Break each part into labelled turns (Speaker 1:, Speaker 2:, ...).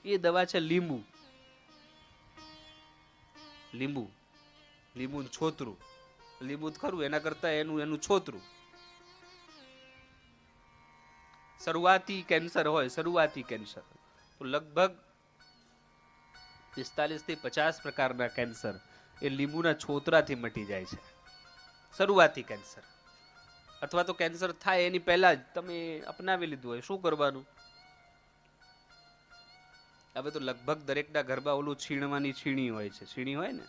Speaker 1: એ દવા છે લીંબુ. લીંબુ લીંબુ છોતરું, લીંબુ ખરું એના કરતા એનું છોતરું. શરૂઆતી કેન્સર હોય, શરૂઆતી કેન્સર તો લગભગ 45 થી 50 પ્રકારના કેન્સર એ લીંબુના છોતરાથી મટી જાય છે. શરૂઆતી કેન્સર. અથવા તો કેન્સર થાય એની પહેલા જ તમે અપનાવી લીધું હોય, શું કરવાનું? હવે તો લગભગ દરેકના ઘરમાં ઓલું છીણવાની છીણી હોય છે. છીણી હોય ને,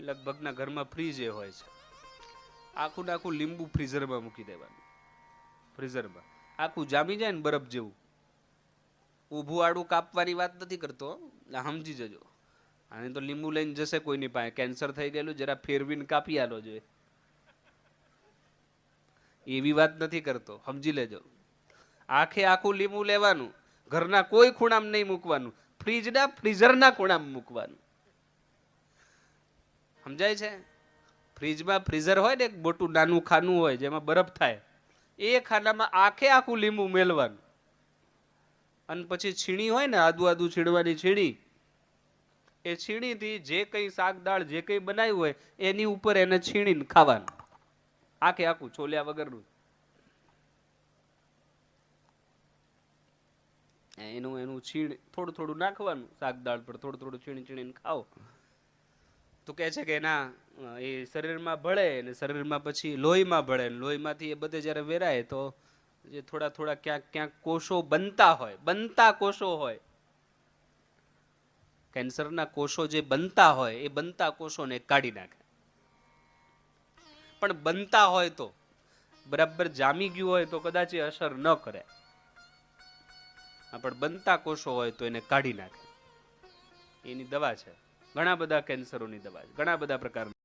Speaker 1: લગભગના ઘરમાં ફ્રીજ એ હોય છે. આખું ને આખું લીંબુ ફ્રીઝરમાં મૂકી દેવાનું. ફ્રીઝરમાં આખું જામી જાય ને બરફ જેવું. ઊભું આડું કાપવાની વાત નથી કરતો, સમજી જજો. આને તો લીંબુ લઈને જશે કોઈની પાસે, કેન્સર થઈ ગયેલું જરા ફેરવીને કાપી આલો જોઈએ, એવી વાત નથી કરતો, સમજી લેજો. આખે આખું લીંબુ લેવાનું, ઘરના કોઈ ખૂણામાં નહીં મૂકવાનું, ફ્રીજના ફ્રીઝરના ખૂણામાં મૂકવાનું. સમજાય છે? ફ્રીજમાં ફ્રીઝર હોય ને, એક મોટું નાનું ખાનું હોય જેમાં બરફ થાય, એ ખાનામાં આખે આખું લીંબુ મેલવાનું. અને પછી છીણી હોય ને, આદુ છીણવાની છીણી, એ છીણીથી જે કઈ શાક દાળ જે કઈ બનાવ્યું હોય એની ઉપર એને છીણીને ખાવાનું, આખે આખું છોલ્યા વગરનું. એનું છીણ થોડું થોડું નાખવાનું શાક દાળ પર, થોડું થોડું છીણી છીણીને ખાઓ તો કહે છે કે એના એ શરીરમાં ભળે ને શરીરમાં પછી લોહીમાં ભળે, લોહીમાંથી એ બધે જ્યારે વેરાય તો જે થોડા થોડા ક્યાંક ક્યાંક કોષો બનતા કોષો હોય, કેન્સરના કોષો જે બનતા હોય એ બનતા કોષોને કાઢી નાખે. પણ બનતા હોય તો બરાબર જામી ગયું હોય તો કદાચ એ અસર ન કરે, પણ બનતા કોષો હોય તો એને કાઢી નાખે. એની દવા છે, ઘણા બધા કેન્સરોની દવા છે, ઘણા બધા પ્રકારની.